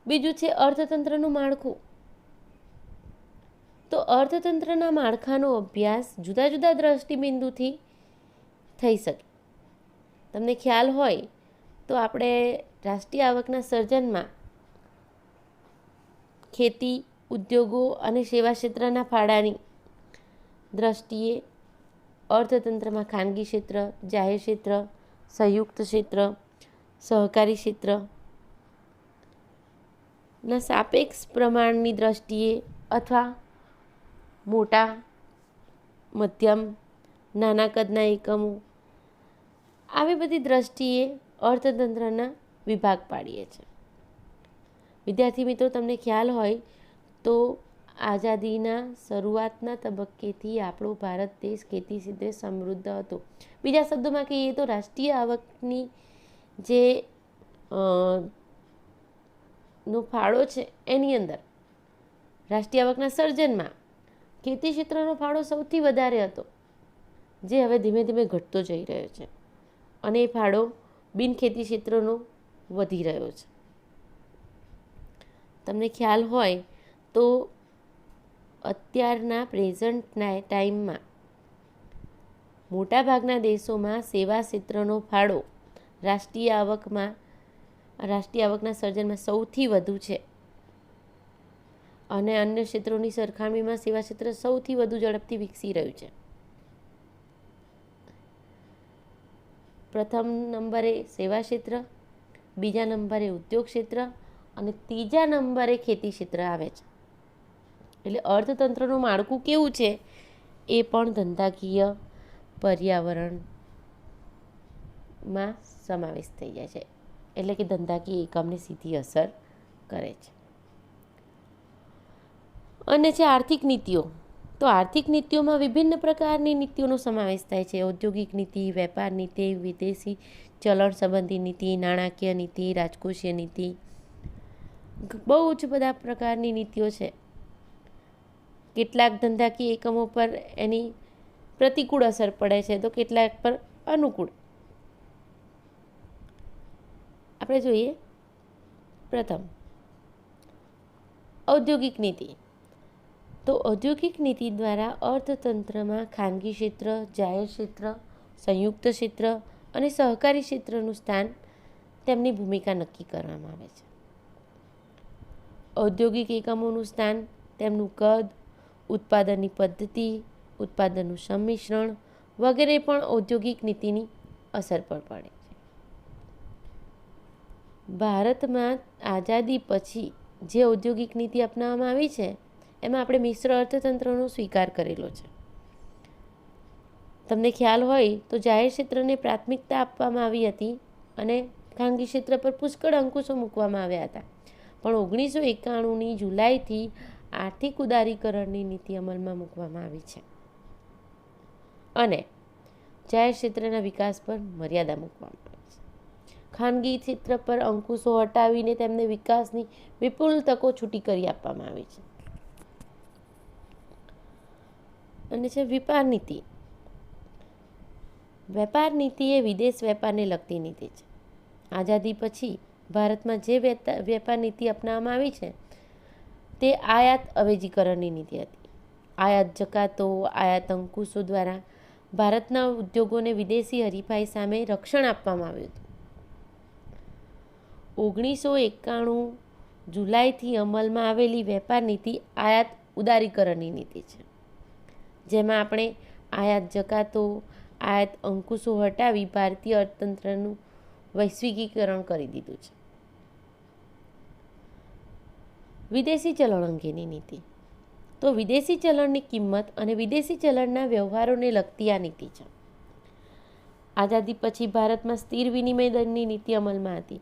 બીજું છે અર્થતંત્રનું માળખું. તો અર્થતંત્રના માળખાનો અભ્યાસ જુદા જુદા દ્રષ્ટિબિંદુથી થઈ શકે. તમને ખ્યાલ હોય તો આપણે રાષ્ટ્રીય આવકના સર્જનમાં ખેતી, ઉદ્યોગો અને સેવા ક્ષેત્રના ફાળાની દ્રષ્ટિએ અર્થતંત્રમાં ખાનગી ક્ષેત્ર, જાહેર ક્ષેત્ર, સંયુક્ત ક્ષેત્ર, સહકારી ક્ષેત્રના સાપેક્ષ પ્રમાણની દ્રષ્ટિએ અથવા મોટા, મધ્યમ, નાના કદના એકમો આવી બધી દ્રષ્ટિએ અર્થતંત્રના વિભાગ પાડીએ છીએ. વિદ્યાર્થી મિત્રો, તમને ખ્યાલ હોય તો આઝાદીના શરૂઆતના તબક્કેથી આપણો ભારત દેશ ખેતી ક્ષેત્રે સમૃદ્ધ હતો. બીજા શબ્દોમાં કહીએ તો રાષ્ટ્રીય આવકની જે નો ફાળો છે એની અંદર રાષ્ટ્રીય આવકના સર્જનમાં ખેતી ક્ષેત્રનો ફાળો સૌથી વધારે હતો, જે હવે ધીમે ધીમે ઘટતો જઈ રહ્યો છે અને એ ફાળો બિનખેતી ક્ષેત્રનો વધી રહ્યો છે. તમને ખ્યાલ હોય તો અત્યારના પ્રેઝન્ટના ટાઈમમાં મોટાભાગના દેશોમાં સેવા ક્ષેત્રનો ફાળો રાષ્ટ્રીય આવકના સર્જનમાં સૌથી વધુ છે અને અન્ય ક્ષેત્રોની સરખામણીમાં સેવા ક્ષેત્ર સૌથી વધુ ઝડપથી વિકસી રહ્યું છે. પ્રથમ નંબરે સેવા ક્ષેત્ર, બીજા નંબરે ઉદ્યોગ ક્ષેત્ર અને ત્રીજા નંબરે ખેતી ક્ષેત્ર આવે છે. એટલે અર્થતંત્રનું માળખું કેવું છે એ પણ ધંધાકીય પર્યાવરણમાં સમાવેશ થઈ જાય છે, એટલે કે ધંધાકીય એકમને સીધી અસર કરે છે. અને છે આર્થિક નીતિઓ. તો આર્થિક નીતિઓમાં વિભિન્ન પ્રકારની નીતિઓનો સમાવેશ થાય છે. ઔદ્યોગિક નીતિ, વેપાર નીતિ, વિદેશી ચલણ સંબંધી નીતિ, નાણાકીય નીતિ, રાજકોષીય નીતિ, બહુ જ બધા પ્રકારની નીતિઓ છે. કેટલાક ધંધાકીય એકમો પર એની પ્રતિકૂળ અસર પડે છે તો કેટલાક પર અનુકૂળ. આપણે જોઈએ પ્રથમ ઔદ્યોગિક નીતિ. તો ઔદ્યોગિક નીતિ દ્વારા અર્થતંત્રમાં ખાનગી ક્ષેત્ર, જાહેર ક્ષેત્ર, સંયુક્ત ક્ષેત્ર અને સહકારી ક્ષેત્રનું સ્થાન, તેમની ભૂમિકા નક્કી કરવામાં આવે છે. ઔદ્યોગિક એકમોનું સ્થાન, તેમનું કદ, ઉત્પાદનની પદ્ધતિ, ઉત્પાદનનું સંમિશ્રણ વગેરે પણ ઔદ્યોગિક નીતિની અસર પર પડે છે. ભારતમાં આઝાદી પછી જે ઔદ્યોગિક નીતિ અપનાવવામાં આવી છે એમાં આપણે મિશ્ર અર્થતંત્રનો સ્વીકાર કરેલો છે. તમને ખ્યાલ હોય તો જાહેર ક્ષેત્રને પ્રાથમિકતા આપવામાં આવી હતી અને ખાનગી ક્ષેત્ર પર પુષ્કળ અંકુશો મૂકવામાં આવ્યા હતા. પણ 1991ની જુલાઈથી આર્થિક ઉદારીકરણની નીતિ અમલમાં મૂકવામાં આવી છે અને જાહેર ક્ષેત્રના વિકાસ પર મર્યાદા મૂકવામાં આવી છે. ખાનગી ક્ષેત્ર પર અંકુશો હટાવીને તેમને વિકાસની વિપુલ તકો છૂટી કરી આપવામાં આવી છે. અને છે વેપાર નીતિ. વેપાર નીતિ એ વિદેશ વેપારને લગતી નીતિ છે. આઝાદી પછી ભારતમાં જે વેપાર નીતિ અપનાવવામાં આવી છે તે આયાત અવેજીકરણની નીતિ હતી. આયાત જકાતો, આયાત અંકુશો દ્વારા ભારતના ઉદ્યોગોને વિદેશી હરીફાઈ સામે રક્ષણ આપવામાં આવ્યું હતું. 1991 જુલાઈથી અમલમાં આવેલી વેપાર નીતિ આયાત ઉદારીકરણની નીતિ છે, જેમાં આપણે આયાત જકાતો, આયાત અંકુશો હટાવી ભારતીય અર્થતંત્રનું વૈશ્વિકીકરણ કરી દીધું છે. વિદેશી ચલણ અંગેની નીતિ. તો વિદેશી ચલણની કિંમત અને વિદેશી ચલણના વ્યવહારોને લગતી આ નીતિ છે. આઝાદી પછી ભારતમાં સ્થિર વિનિમય દરની નીતિ અમલમાં હતી,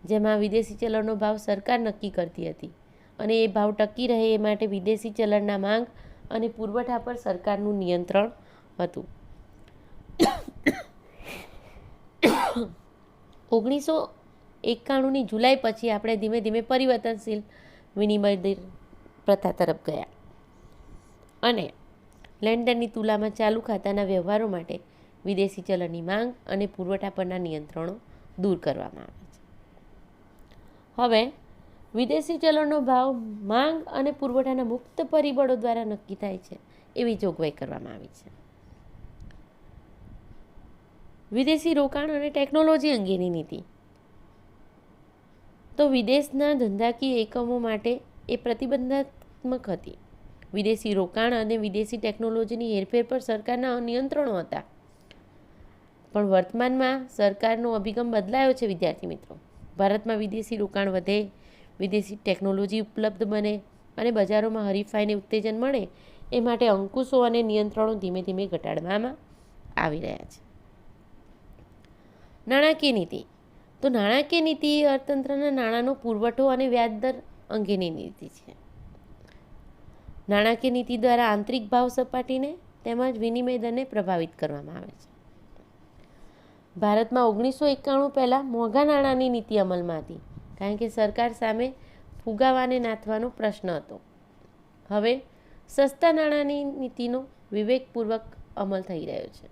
જેમાં વિદેશી ચલણનો ભાવ સરકાર નક્કી કરતી હતી અને એ ભાવ ટકી રહે એ માટે વિદેશી ચલણના માંગ અને પુરવઠા પર સરકારનું નિયંત્રણ હતું. 1991ની જુલાઈ પછી આપણે ધીમે ધીમે પરિવર્તનશીલ વિનિમય દર પ્રથા તરફ ગયા અને લેણદારની તુલનામાં ચાલુ ખાતાના વ્યવહારો માટે વિદેશી ચલણની માંગ અને પુરવઠા પરના નિયંત્રણો દૂર કરવામાં આવે છે. હવે વિદેશી ચલણનો ભાવ માંગ અને પુરવઠાના મુક્ત પરિબળો દ્વારા નક્કી થાય છે એવી જોગવાઈ કરવામાં આવી છે. વિદેશી રોકાણ અને ટેકનોલોજી અંગેની નીતિ. તો વિદેશના ધંધાકીય એકમો માટે એ પ્રતિબંધાત્મક હતી. વિદેશી રોકાણ અને વિદેશી ટેકનોલોજીની હેરફેર પર સરકારના નિયંત્રણો હતા. પણ વર્તમાનમાં સરકારનો અભિગમ બદલાયો છે વિદ્યાર્થી મિત્રો. ભારતમાં વિદેશી રોકાણ વધે, વિદેશી ટેકનોલોજી ઉપલબ્ધ બને અને બજારોમાં હરીફાઈને ઉત્તેજન મળે એ માટે અંકુશો અને નિયંત્રણો ધીમે ધીમે ઘટાડવામાં આવી રહ્યા છે. નાણાકીય નીતિ. તો નાણાકીય નીતિ એ અર્થતંત્રના નાણાંનો પુરવઠો અને વ્યાજદર અંગેની નીતિ છે. નાણાકીય નીતિ દ્વારા આંતરિક ભાવ સપાટીને તેમજ વિનિમય દરને પ્રભાવિત કરવામાં આવે છે. ભારતમાં 1991 પહેલાં મોંઘા નાણાંની નીતિ અમલમાં હતી, કારણ કે સરકાર સામે ફુગાવાને નાથવાનો પ્રશ્ન હતો. હવે સસ્તા નાણાંની નીતિનો વિવેકપૂર્વક અમલ થઈ રહ્યો છે,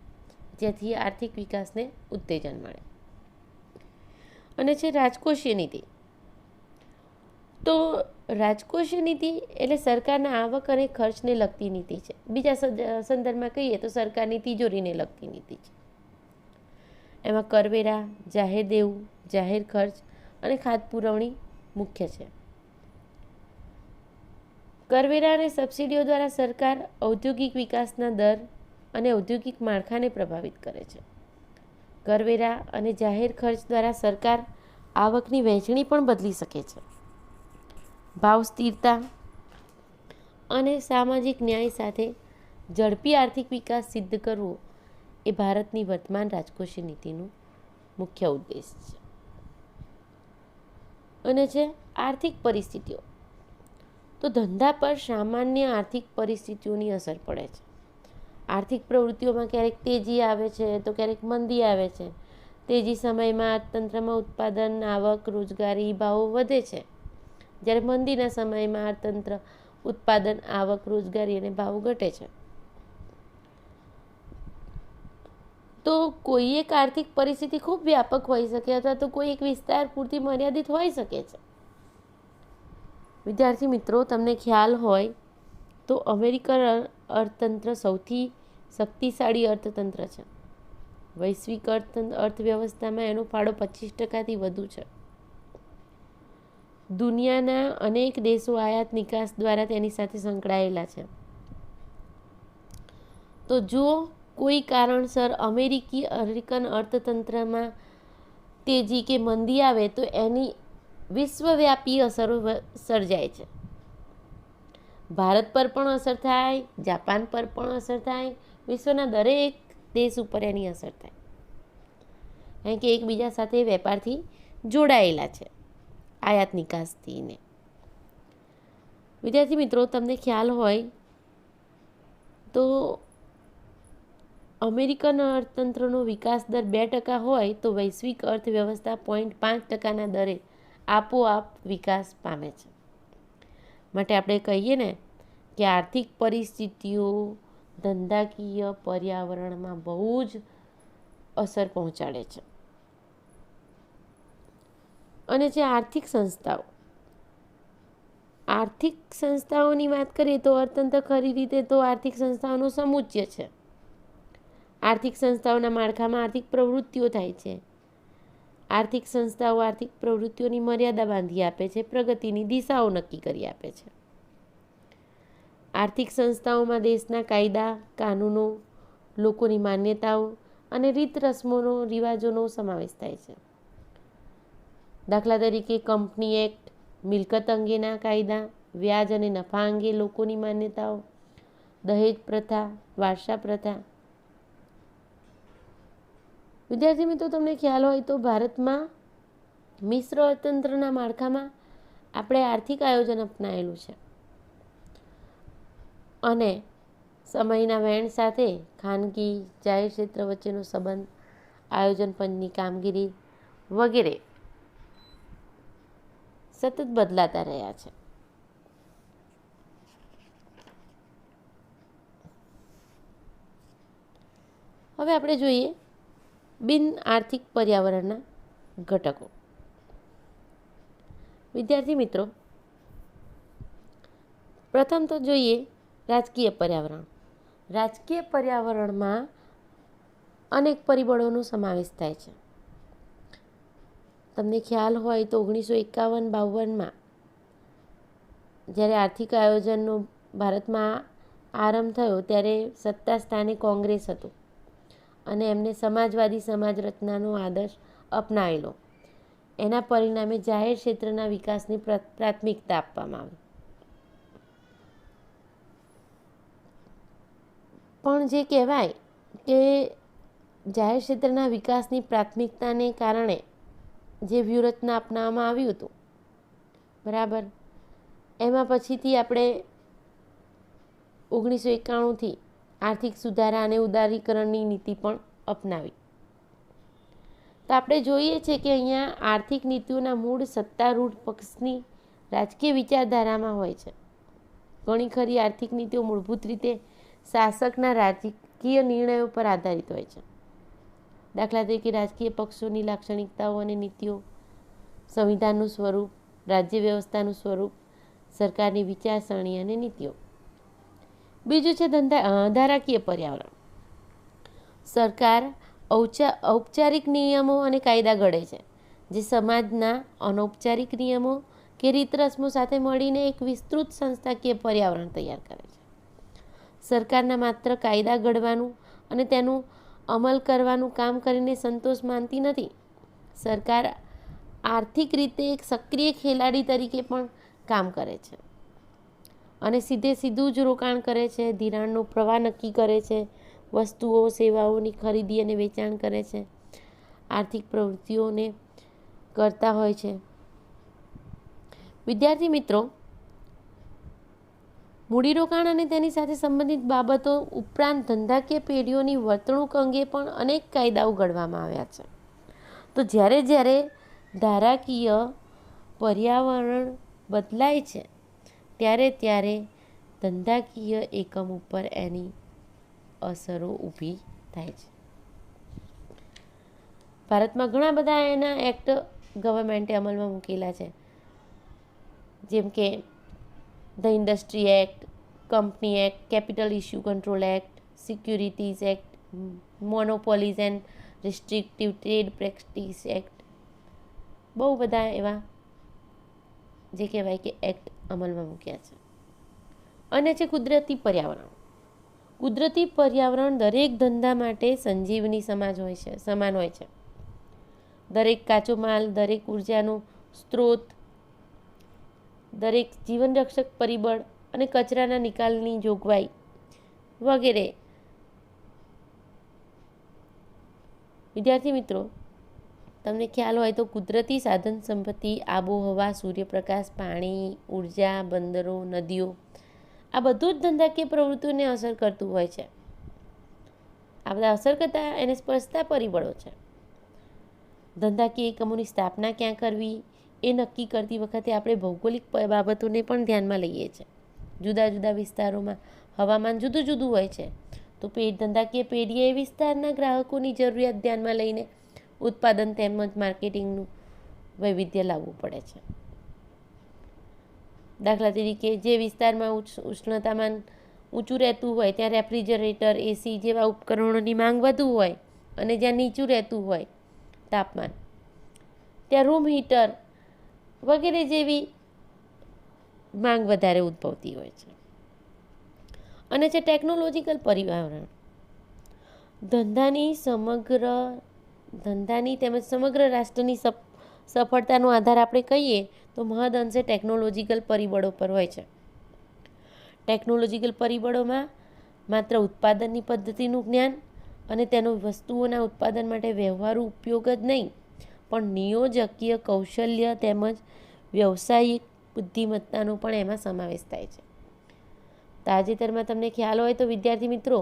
જેથી આર્થિક વિકાસને ઉત્તેજન મળે. અને છે રાજકોષીય નીતિ. તો રાજકોષીય નીતિ એટલે સરકારના આવક અને ખર્ચને લગતી નીતિ છે. બીજા સંદર્ભમાં કહીએ તો સરકારની તિજોરીને લગતી નીતિ છે. એમાં કરવેરા, જાહેર દેવું, જાહેર ખર્ચ અને ખાદ્ય પુરવણી મુખ્ય છે. કરવેરા અને સબસિડીઓ દ્વારા સરકાર ઔદ્યોગિક વિકાસના દર અને ઔદ્યોગિક માળખાને પ્રભાવિત કરે છે. કરવેરા અને જાહેર ખર્ચ દ્વારા સરકાર આવકની વહેંચણી પણ બદલી શકે છે. ભાવ સ્થિરતા અને સામાજિક ન્યાય સાથે ઝડપી આર્થિક વિકાસ સિદ્ધ કરવો એ ભારતની વર્તમાન રાજકોષીય નીતિનું મુખ્ય ઉદ્દેશ છે. અને છે આર્થિક પરિસ્થિતિઓ. તો ધંધા પર સામાન્ય આર્થિક પરિસ્થિતિઓની અસર પડે છે. આર્થિક પ્રવૃત્તિઓમાં ક્યારેક તેજી આવે છે તો ક્યારેક મંદી આવે છે. તેજી સમયમાં અર્થતંત્રમાં ઉત્પાદન, આવક, રોજગારી, ભાવો વધે છે, જ્યારે મંદીના સમયમાં અર્થતંત્ર ઉત્પાદન, આવક, રોજગારી અને ભાવ ઘટે છે. તો કોઈ એક આર્થિક પરિસ્થિતિ ખૂબ વ્યાપક હોઈ શકે અથવા તો કોઈ એક વિસ્તાર પૂરતી મર્યાદિત હોઈ શકે છે. વિદ્યાર્થી મિત્રો, તમને ખ્યાલ હોય તો અમેરિકન અર્થતંત્ર સૌથી શક્તિશાળી અર્થતંત્ર છે. વૈશ્વિક અર્થવ્યવસ્થામાં એનો ફાળો 25%થી વધુ છે. દુનિયાના અનેક દેશો આયાત નિકાસ દ્વારા તેની સાથે સંકળાયેલા છે. તો જો કોઈ કારણસર અમેરિકન અર્થતંત્રમાં તેજી કે મંદી આવે તો એની વિશ્વવ્યાપી અસરો સર્જાય છે. ભારત પર પણ અસર થાય, જાપાન પર પણ અસર થાય, વિશ્વના દરેક દેશ ઉપર એની અસર થાય, કારણ કે એકબીજા સાથે વેપારથી જોડાયેલા છે, આયાત નિકાસથી ને. વિદ્યાર્થી મિત્રો, તમને ખ્યાલ હોય તો અમેરિકન અર્થતંત્રનો વિકાસ દર 2% હોય તો વૈશ્વિક અર્થવ્યવસ્થા 0.5%ના દરે આપોઆપ વિકાસ પામે છે. માટે આપણે કહીએ ને કે આર્થિક પરિસ્થિતિઓ ધંધાકીય પર્યાવરણમાં બહુ જ અસર પહોંચાડે છે. અને જે આર્થિક સંસ્થાઓ, આર્થિક સંસ્થાઓની વાત કરીએ તો અર્થતંત્ર ખરી રીતે તો આર્થિક સંસ્થાઓનો સમુચ્ચય છે. આર્થિક સંસ્થાઓના માળખામાં આર્થિક પ્રવૃત્તિઓ થાય છે. આર્થિક સંસ્થાઓ આર્થિક પ્રવૃત્તિઓની મર્યાદા બાંધી આપે છે, પ્રગતિની દિશાઓ નક્કી કરી આપે છે. આર્થિક સંસ્થાઓમાં દેશના કાયદા, કાનૂનો, લોકોની માન્યતાઓ અને રીત રસમોનો, રિવાજોનો સમાવેશ થાય છે. દાખલા તરીકે કંપની એક્ટ, મિલકત અંગેના કાયદા, વ્યાજ અને નફા અંગે લોકોની માન્યતાઓ, દહેજ પ્રથા, વારસા પ્રથા. વિદ્યાર્થી મિત્રો, તમને ખ્યાલ હોય તો ભારતમાં મિશ્ર અર્થતંત્રના માળખામાં આપણે આર્થિક આયોજન અપનાવેલું છે. અને સમયના વહેણ સાથે ખાનગી જાહેર ક્ષેત્ર વચ્ચેનો સંબંધ, આયોજન પંચની કામગીરી વગેરે સતત બદલાતા રહ્યા છે. હવે આપણે જોઈએ બિન આર્થિક પર્યાવરણના ઘટકો. વિદ્યાર્થી મિત્રો, પ્રથમ તો જોઈએ રાજકીય પર્યાવરણ. રાજકીય પર્યાવરણમાં અનેક પરિબળોનો સમાવેશ થાય છે. તમને ખ્યાલ હોય તો 1951-52માં જ્યારે આર્થિક આયોજનનો ભારતમાં આરંભ થયો ત્યારે સત્તા સ્થાને કોંગ્રેસ હતું અને એમને સમાજવાદી સમાજ રચનાનો આદર્શ અપનાવેલો. એના પરિણામે જાહેર ક્ષેત્રના વિકાસની પ્રાથમિકતા આપવામાં આવી. પણ જે કહેવાય કે જાહેર ક્ષેત્રના વિકાસની પ્રાથમિકતાને કારણે જે વ્યૂહરચના અપનાવવામાં આવ્યું હતું, બરાબર, એમાં પછીથી આપણે 1991થી આર્થિક સુધારા અને ઉદારીકરણની નીતિ પણ અપનાવી. તો આપણે જોઈએ છીએ કે અહીંયા આર્થિક નીતિઓના મૂળ સત્તારૂઢ પક્ષની રાજકીય વિચારધારામાં હોય છે. ઘણી ખરી આર્થિક નીતિઓ મૂળભૂત રીતે શાસકના રાજકીય નિર્ણયો પર આધારિત હોય છે. દાખલા તરીકે રાજકીય પક્ષોની લાક્ષણિકતાઓ અને નીતિઓ, સંવિધાનનું સ્વરૂપ, રાજ્ય વ્યવસ્થાનું સ્વરૂપ, સરકારની વિચારસરણી અને નીતિઓ. બીજું છે ધારાકીય પર્યાવરણ. સરકાર ઔપચારિક નિયમો અને કાયદા ઘડે છે, જે સમાજના અનૌપચારિક નિયમો કે રીત રસમો સાથે મળીને એક વિસ્તૃત સંસ્થાકીય પર્યાવરણ તૈયાર કરે છે. સરકારના માત્ર કાયદા ઘડવાનું અને તેનું અમલ કરવાનું કામ કરીને સંતોષ માનતી નથી. સરકાર આર્થિક રીતે એક સક્રિય ખેલાડી તરીકે પણ કામ કરે છે અને સીધું જ રોકાણ કરે છે, ધિરાણનો પ્રવાહ નક્કી કરે છે, વસ્તુઓ સેવાઓની ખરીદી અને વેચાણ કરે છે, આર્થિક પ્રવૃત્તિઓને કરતા હોય છે. વિદ્યાર્થી મિત્રો, મૂડીરોકાણ અને તેની સાથે સંબંધિત બાબતો ઉપરાંત ધંધાકીય પેઢીઓની વર્તણૂક અંગે પણ અનેક કાયદાઓ ઘડવામાં આવ્યા છે. તો જ્યારે ધારાકીય પર્યાવરણ બદલાય છે ત્યારે ધંધાકીય એકમ ઉપર એની અસરો ઊભી થાય છે. ભારતમાં ઘણા બધા એના એક્ટ ગવર્મેન્ટે અમલમાં મૂકેલા છે, જેમ કે the industry act, company act, capital issue control act, securities act, monopolies and restrictive trade practice act. બહુ બધા એવા જે કહેવાય કે એક્ટ અમલમાં મૂક્યા છે. અને છે કુદરતી પર્યાવરણ. કુદરતી પર્યાવરણ દરેક ધંધા માટે સંજીવની સમાન હોય છે. દરેક કાચો માલ, દરેક ઉર્જાનો સ્ત્રોત, દરેક જીવનરક્ષક પરિબળ અને કચરાના નિકાલની જોગવાઈ વગેરે. વિદ્યાર્થી મિત્રો, તમને ખ્યાલ હોય તો કુદરતી સાધન સંપત્તિ, આબોહવા, સૂર્યપ્રકાશ, પાણી, ઉર્જા, બંદરો, નદીઓ, આ બધું જ ધંધાકીય પ્રવૃત્તિઓને અસર કરતું હોય છે. આ બધા અસર કરતા એને સ્પર્શતા પરિબળો છે. ધંધાકીય એકમોની સ્થાપના ક્યાં કરવી એ નક્કી કરતી વખતે આપણે ભૌગોલિક બાબતોને પણ ધ્યાનમાં લઈએ છીએ. જુદા જુદા વિસ્તારોમાં હવામાન જુદું જુદું હોય છે, તો ધંધાકીય પેઢીએ એ વિસ્તારના ગ્રાહકોની જરૂરિયાત ધ્યાનમાં લઈને ઉત્પાદન તેમજ માર્કેટિંગનું વૈવિધ્ય લાવવું પડે છે. દાખલા તરીકે જે વિસ્તારમાં ઉષ્ણતામાન ઊંચું રહેતું હોય ત્યાં રેફ્રિજરેટર, એસી જેવા ઉપકરણોની માંગ વધુ હોય, અને જ્યાં નીચું રહેતું હોય તાપમાન ત્યાં રૂમ હીટર વગેરે જેવી માંગ વધારે ઉદ્ભવતી હોય છે. અને છે ટેકનોલોજીકલ પર્યાવરણ. ધંધાની તેમજ સમગ્ર રાષ્ટ્રની સફળતાનો આધાર આપણે કહીએ તો મહદઅંશે ટેકનોલોજીકલ પરિબળો પર હોય છે. ટેકનોલોજીકલ પરિબળોમાં માત્ર ઉત્પાદનની પદ્ધતિનું જ્ઞાન અને તેનો વસ્તુઓના ઉત્પાદન માટે વ્યવહારુ ઉપયોગ જ નહીં, પણ નિયોજકીય કૌશલ્ય તેમજ વ્યવસાયિક બુદ્ધિમત્તાનો પણ એમાં સમાવેશ થાય છે. તાજેતરમાં તમને ખ્યાલ હોય તો વિદ્યાર્થી મિત્રો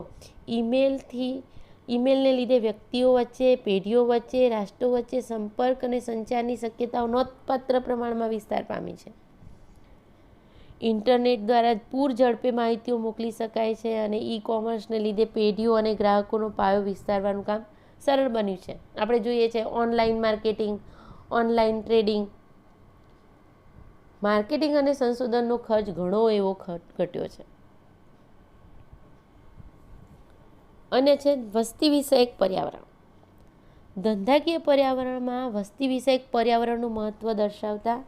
ઈમેલને લીધે વ્યક્તિઓ વચ્ચે, પેઢીઓ વચ્ચે, રાષ્ટ્રો વચ્ચે સંપર્ક અને સંચારની શક્યતાઓ નોંધપાત્ર પ્રમાણમાં વિસ્તાર પામી છે. ઇન્ટરનેટ દ્વારા પૂર ઝડપે માહિતીઓ મોકલી શકાય છે અને ઈ-કોમર્સને લીધે પેઢીઓ અને ગ્રાહકોનો પાયો વિસ્તારવાનું કામ સરળ બન્યું છે. આપણે જોઈએ છે online marketing, online trading. Marketing અને સંશોધનનો ખર્ચ ઘણો એવો ઘટ્યો છે. અને છે વસ્તી વિષયક પર્યાવરણ. ધંધાકીય પર્યાવરણમાં વસ્તી વિષયક પર્યાવરણનું મહત્ત્વ દર્શાવતા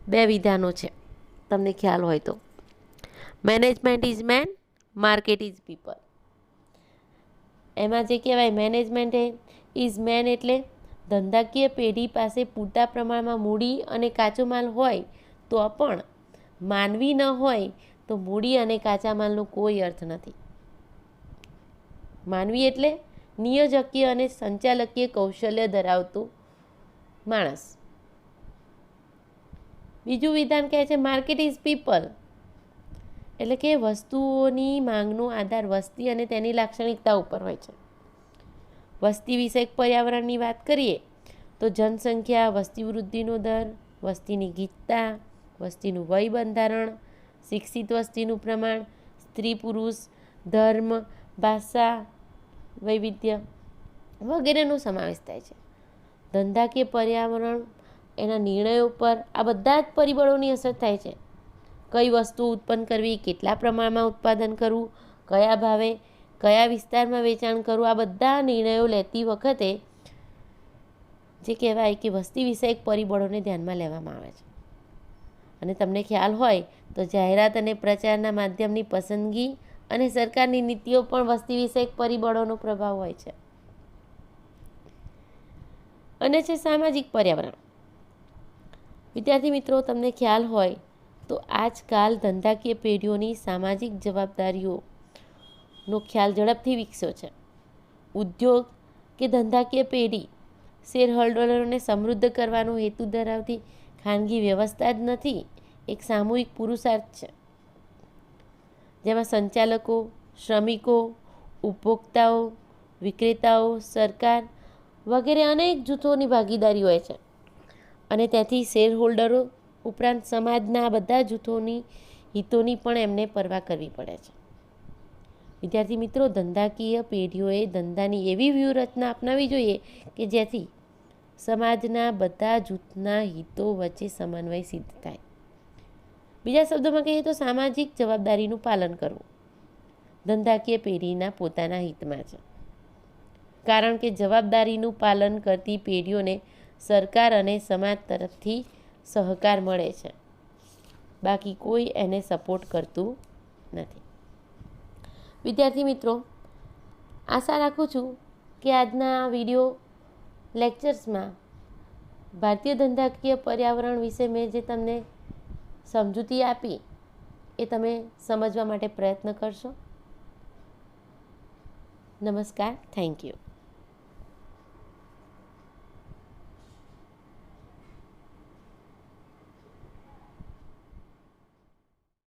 2 વિધાનો છે, તમને ખ્યાલ હોય તો. Management is man, market is people. એમાં જે કહેવાય મેનેજમેન્ટ ઇઝ મેન એટલે ધંધાકીય પેઢી પાસે પૂરતા પ્રમાણમાં મૂડી અને કાચો માલ હોય તો પણ માનવી ન હોય તો મૂડી અને કાચા માલનો કોઈ અર્થ નથી. માનવી એટલે નિયોજકીય અને સંચાલકીય કૌશલ્ય ધરાવતું માણસ. બીજું વિધાન કહે છે માર્કેટ ઇઝ પીપલ, એટલે કે વસ્તુઓની માંગનો આધાર વસ્તી અને તેની લાક્ષણિકતા ઉપર હોય છે. વસ્તી વિષયક પર્યાવરણની વાત કરીએ તો જનસંખ્યા, વસ્તી વૃદ્ધિનો દર, વસ્તીની ગીચતા, વસ્તીનું વય બંધારણ, શિક્ષિત વસ્તીનું પ્રમાણ, સ્ત્રી પુરુષ, ધર્મ, ભાષા, વૈવિધ્ય વગેરેનો સમાવેશ થાય છે. ધંધાકીય પર્યાવરણ એના નિર્ણયો પર આ બધા જ પરિબળોની અસર થાય છે. કઈ વસ્તુ ઉત્પન્ન કરવી, કેટલા પ્રમાણમાં ઉત્પાદન કરવું, કયા ભાવે, કયા વિસ્તારમાં વેચાણ કરવું, આ બધા નિર્ણયો લેતી વખતે જે કહેવાય કે વસ્તી વિષયક પરિબળોને ધ્યાનમાં લેવામાં આવે છે. અને તમને ખ્યાલ હોય તો જાહેરાત અને પ્રચારના માધ્યમની પસંદગી અને સરકારની નીતિઓ પણ વસ્તી વિષયક પરિબળોનો પ્રભાવ હોય છે. અને છે સામાજિક પર્યાવરણ. વિદ્યાર્થી મિત્રો, તમને ખ્યાલ હોય તો આજકાલ ધંધાકીય પેઢીઓની સામાજિક જવાબદારીઓનો ખ્યાલ ઝડપથી વિકસ્યો છે. ઉદ્યોગ કે ધંધાકીય પેઢી શેરહોલ્ડરોને સમૃદ્ધ કરવાનો હેતુ ધરાવતી ખાનગી વ્યવસ્થા જ નથી, એક સામૂહિક પુરુષાર્થ છે, જેમાં સંચાલકો, શ્રમિકો, ઉપભોક્તાઓ, વિક્રેતાઓ, સરકાર વગેરે અનેક જૂથોની ભાગીદારી હોય છે. અને તેથી શેરહોલ્ડરો ઉપરાંત સમાજના બધા જૂથોની હિતોની પણ એમને પરવા કરવી પડે છે. વિદ્યાર્થી મિત્રો, ધંધાકીય પેઢીઓએ ધંધાની એવી વ્યૂહરચના અપનાવવી જોઈએ કે જેથી સમાજના બધા જૂથના હિતો વચ્ચે સમન્વય સિદ્ધ થાય. બીજા શબ્દોમાં કહીએ તો સામાજિક જવાબદારીનું પાલન કરવું ધંધાકીય પેઢીના પોતાના હિતમાં છે. કારણ કે જવાબદારીનું પાલન કરતી પેઢીઓને સરકાર અને સમાજ તરફથી સહકાર મળે છે, બાકી કોઈ એને સપોર્ટ કરતું નથી. વિદ્યાર્થી મિત્રો, આશા રાખું છું કે આજના વિડીયો લેક્ચર્સમાં ભારતીય ધંધાકીય પર્યાવરણ વિશે મેં જે તમને સમજૂતી આપી એ તમે સમજવા માટે પ્રયત્ન કરશો. નમસ્કાર. Thank you.